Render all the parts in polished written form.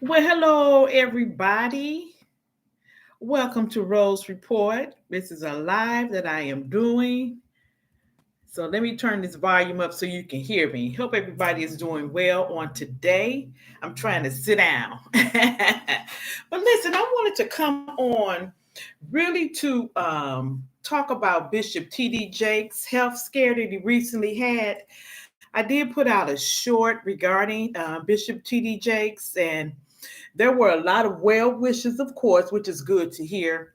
Well, hello, everybody. Welcome to Rose Report. This is a live that I am doing. So let me turn this volume up so you can hear me. Hope everybody is doing well on today. I'm trying to sit down. But listen, I wanted to come on really to talk about Bishop T.D. Jakes' health scare that he recently had. I did put out a short regarding Bishop T.D. Jakes, and there were a lot of well wishes, of course, which is good to hear.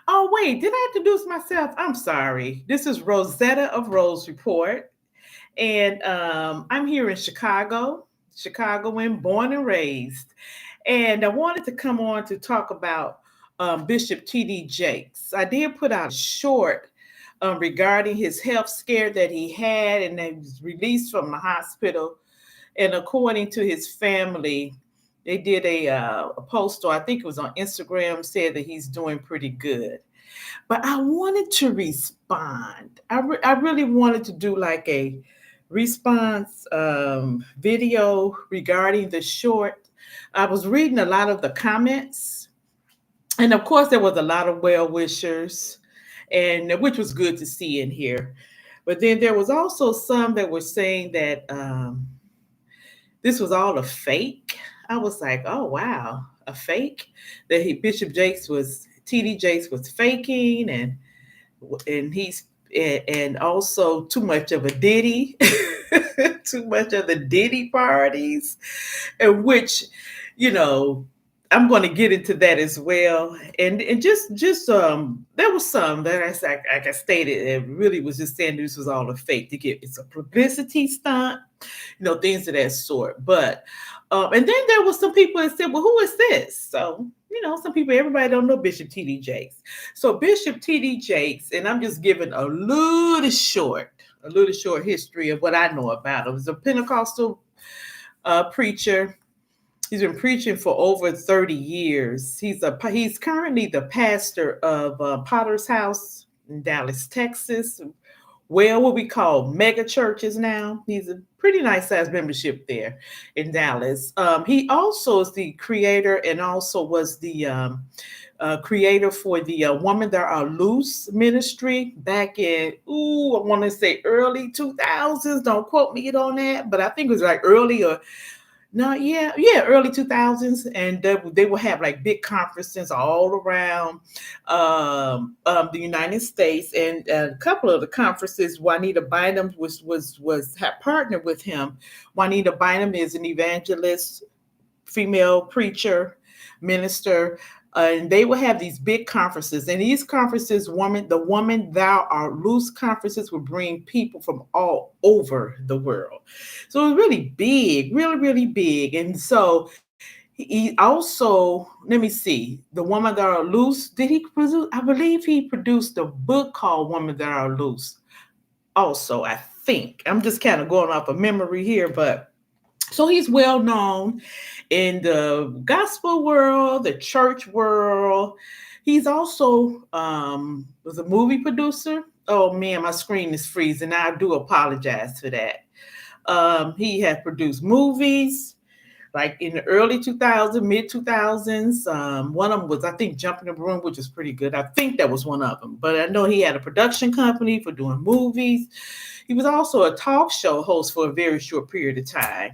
Oh, wait, did I introduce myself? I'm sorry. This is Rosetta of Rose Report, and I'm here in Chicago, Chicagoan, born and raised. And I wanted to come on to talk about Bishop T.D. Jakes. I did put out a short regarding his health scare that he had, and he was released from the hospital. And according to his family, they did a post, or I think it was on Instagram, said that he's doing pretty good. But I wanted to respond. I really wanted to do like a response video regarding the short. I was reading a lot of the comments, and of course, there was a lot of well wishers, and which was good to see in here. But then there was also some that were saying that this was all a fake. I was like, oh wow, a fake that Bishop Jakes was TD Jakes was faking, and he's and also too much of a ditty, too much of the ditty parties, in which, you know, I'm going to get into that as well. And just there was some that like I stated, it really was just saying this was all a fake to get, it's a publicity stunt, things of that sort. But and then there was some people that said, well, who is this? So, some people, everybody don't know Bishop T.D. Jakes. So Bishop T.D. Jakes, and I'm just giving a little short history of what I know about him. He's a Pentecostal preacher. He's been preaching for over 30 years. He's currently the pastor of Potter's House in Dallas, Texas. Well, what we call mega churches now. He's a pretty nice sized membership there in Dallas. He also is the creator and also was the creator for the Woman That Are Loose ministry back in, I want to say early 2000s. Don't quote me on that, but I think it was like early or no, yeah, early 2000s, and they will have like big conferences all around the United States, and a couple of the conferences, Juanita Bynum was had partnered with him. Juanita Bynum is an evangelist, female preacher, minister, and they will have these big conferences. And these conferences, the Woman Thou Art Loose conferences, will bring people from all over the world. So it was really big, really, really big. And so he also, let me see, The Woman That Are Loose. Did he produce? I believe he produced a book called Woman That Are Loose. Also, I think I'm just kind of going off of memory here, but so he's well known in the gospel world, the church world. He's also was a movie producer. Oh man, my screen is freezing. I do apologize for that. He has produced movies like in the early 2000s, mid 2000s. One of them was, I think, Jumping the Broom, which is pretty good. I think that was one of them. But I know he had a production company for doing movies. He was also a talk show host for a very short period of time.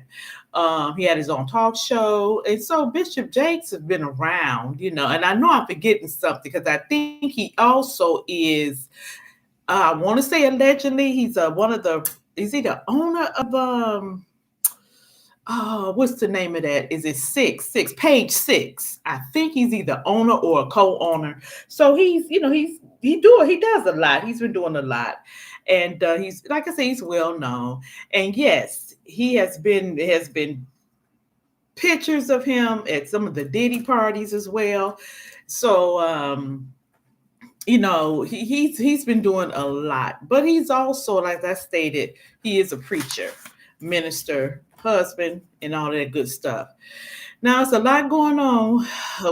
He had his own talk show. And so Bishop Jakes has been around, and I know I'm forgetting something because I think he also is, I want to say allegedly, he's one of the, is he the owner of, what's the name of that? Is it page six? I think he's either owner or a co-owner. So he's, he does a lot. He's been doing a lot. And he's, like I say, he's well known. And yes, has been pictures of him at some of the Diddy parties as well. So he's been doing a lot, but he's also, like I stated, he is a preacher, minister, husband, and all that good stuff. Now it's a lot going on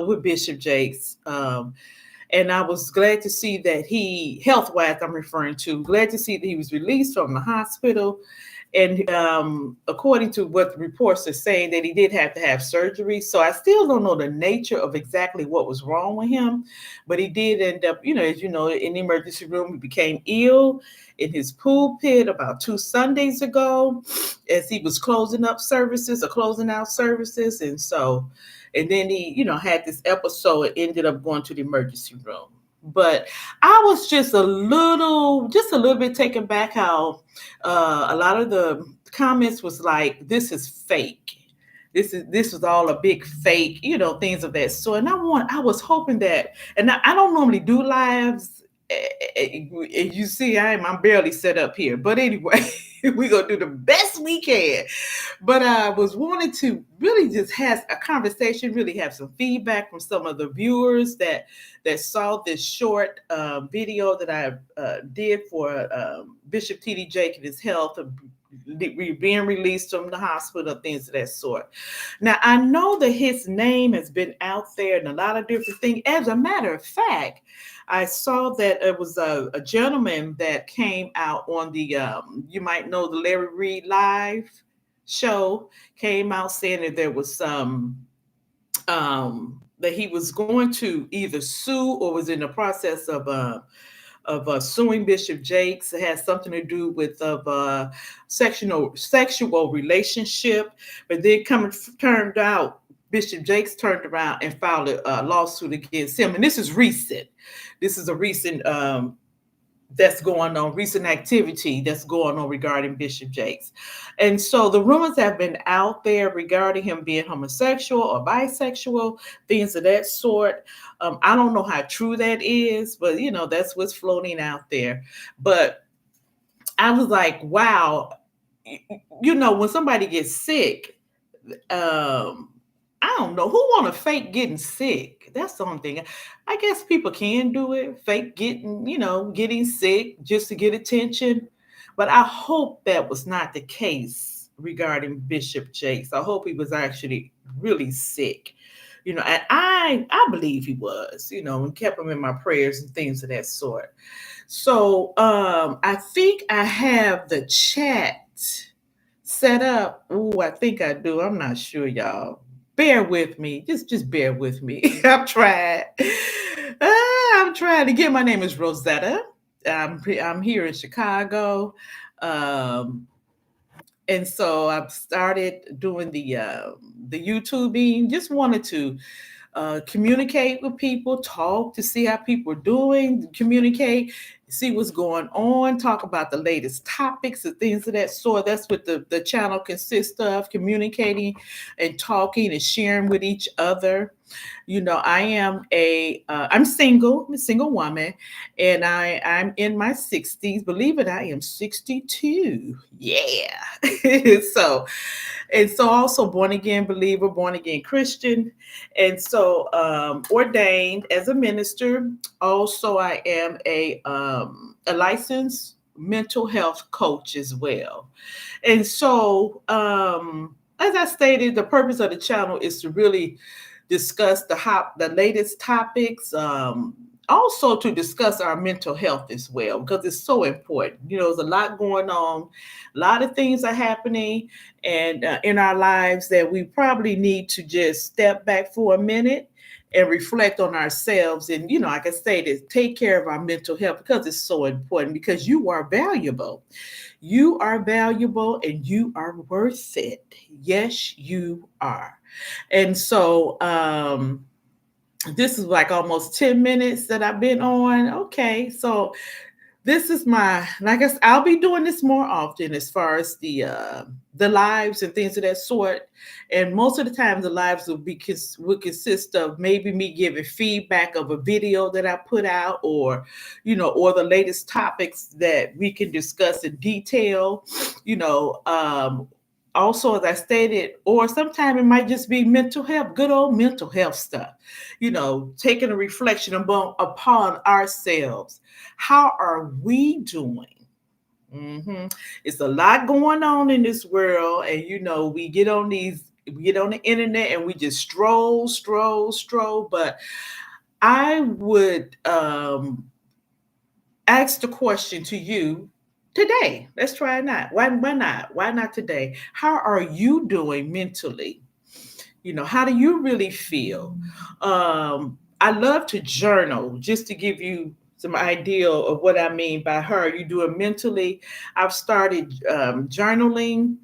with Bishop Jakes, and I was glad to see that he, health wise, I'm referring to, glad to see that he was released from the hospital, And according to what the reports are saying, that he did have to have surgery. So I still don't know the nature of exactly what was wrong with him, but he did end up, as you know, in the emergency room. He became ill in his pulpit about 2 Sundays ago, as he was closing up services or closing out services, and then he, had this episode and ended up going to the emergency room. But I was just a little bit taken back how a lot of the comments was like, "This is fake. This was all a big fake," things of that sort. And I was hoping that, and I don't normally do lives. You see, I'm barely set up here, but anyway, we're gonna do the best we can. But I was wanting to really just have a conversation, really have some feedback from some of the viewers that saw this short video that I did for Bishop T.D. Jakes and his health, being released from the hospital, things of that sort. Now, I know that his name has been out there in a lot of different things. As a matter of fact, I saw that it was a gentleman that came out on the, you might know, the Larry Reed Live show, came out saying that there was some that he was going to either sue or was in the process of suing Bishop Jakes. It has something to do with sexual relationship, but then turned out Bishop Jakes turned around and filed a lawsuit against him, and this is recent. This is a recent that's going on, recent activity that's going on regarding Bishop Jakes. And so the rumors have been out there regarding him being homosexual or bisexual, things of that sort. I don't know how true that is, but that's what's floating out there. But I was like, wow, when somebody gets sick, I don't know who want to fake getting sick. That's the only thing. I guess people can do it, fake getting sick just to get attention. But I hope that was not the case regarding Bishop Jakes. I hope he was actually really sick. And I believe he was, and kept him in my prayers and things of that sort. So I think I have the chat set up. Oh, I think I do. I'm not sure, y'all. Bear with me. Just bear with me. I'm trying. I'm trying to get. My name is Rosetta. I'm here in Chicago. And so I've started doing the YouTubing. Just wanted to communicate with people, talk to see how people are doing, communicate, see what's going on, talk about the latest topics and things of that sort. That's what the channel consists of, communicating and talking and sharing with each other. I'm single. I'm a single woman, and I'm in my 60s. Believe it, I am 62. Yeah. so also born again believer, born again Christian, and so ordained as a minister. Also, I am a licensed mental health coach as well. And so, as I stated, the purpose of the channel is to really discuss the latest topics. Also to discuss our mental health as well, because it's so important. There's a lot going on, a lot of things are happening, and in our lives that we probably need to just step back for a minute and reflect on ourselves. And like I say, to take care of our mental health, because it's so important. Because you are valuable, and you are worth it. Yes, you are. And so this is like almost 10 minutes that I've been on. Okay, so this is I guess I'll be doing this more often as far as the lives and things of that sort. And most of the time the lives will consist of maybe me giving feedback of a video that I put out, or or the latest topics that we can discuss in detail. Also, as I stated, or sometimes it might just be mental health, good old mental health stuff, taking a reflection upon ourselves. How are we doing? It's a lot going on in this world, and we get on the internet and we just stroll. But I would ask the question to you: today. Let's try it not. Why not? Why not today? How are you doing mentally? How do you really feel? I love to journal just to give you some idea of what I mean by her. You do it mentally. I've started journaling,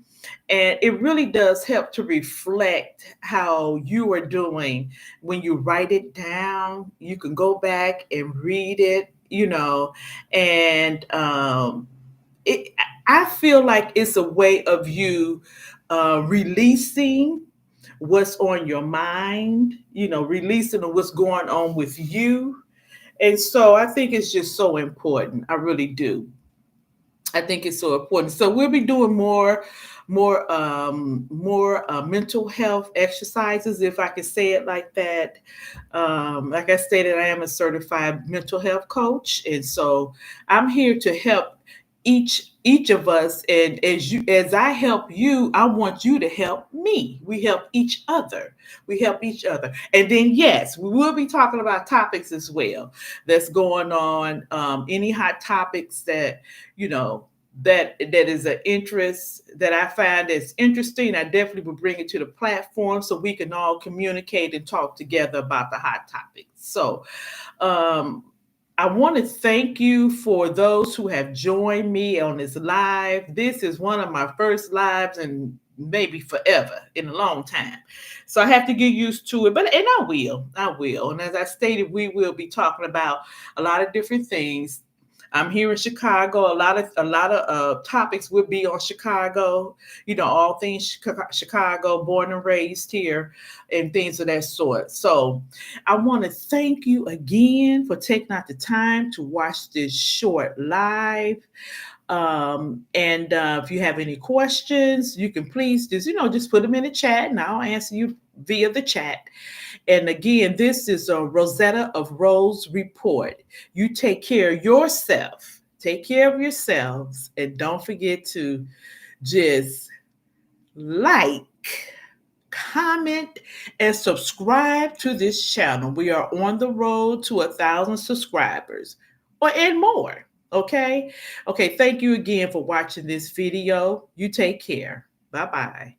and it really does help to reflect how you are doing. When you write it down, you can go back and read it, and it, I feel like it's a way of you releasing what's on your mind, releasing what's going on with you. And so I think it's just so important. I really do. I think it's so important. So we'll be doing more mental health exercises, if I could say it like that. Like I stated, I am a certified mental health coach, and so I'm here to help each of us. And as I help you, I want you to help me. We help each other. We help each other. And then yes, we will be talking about topics as well that's going on. Any hot topics that you know that is an interest that I find is interesting, I definitely will bring it to the platform so we can all communicate and talk together about the hot topics. So um, I want to thank you for those who have joined me on this live. This is one of my first lives and maybe forever in a long time. So I have to get used to it, but and I will. I will. And as I stated, we will be talking about a lot of different things. I'm here in Chicago. A lot of topics will be on Chicago. All things Chicago, born and raised here, and things of that sort. So I want to thank you again for taking out the time to watch this short live. And if you have any questions, you can please just put them in the chat, and I'll answer you via the chat. And again, this is a Rosetta of Rose report. You take care of yourself. Take care of yourselves, and don't forget to just like, comment, and subscribe to this channel. We are on the road to 1,000 subscribers and more. Okay. Okay. Thank you again for watching this video. You take care. Bye bye.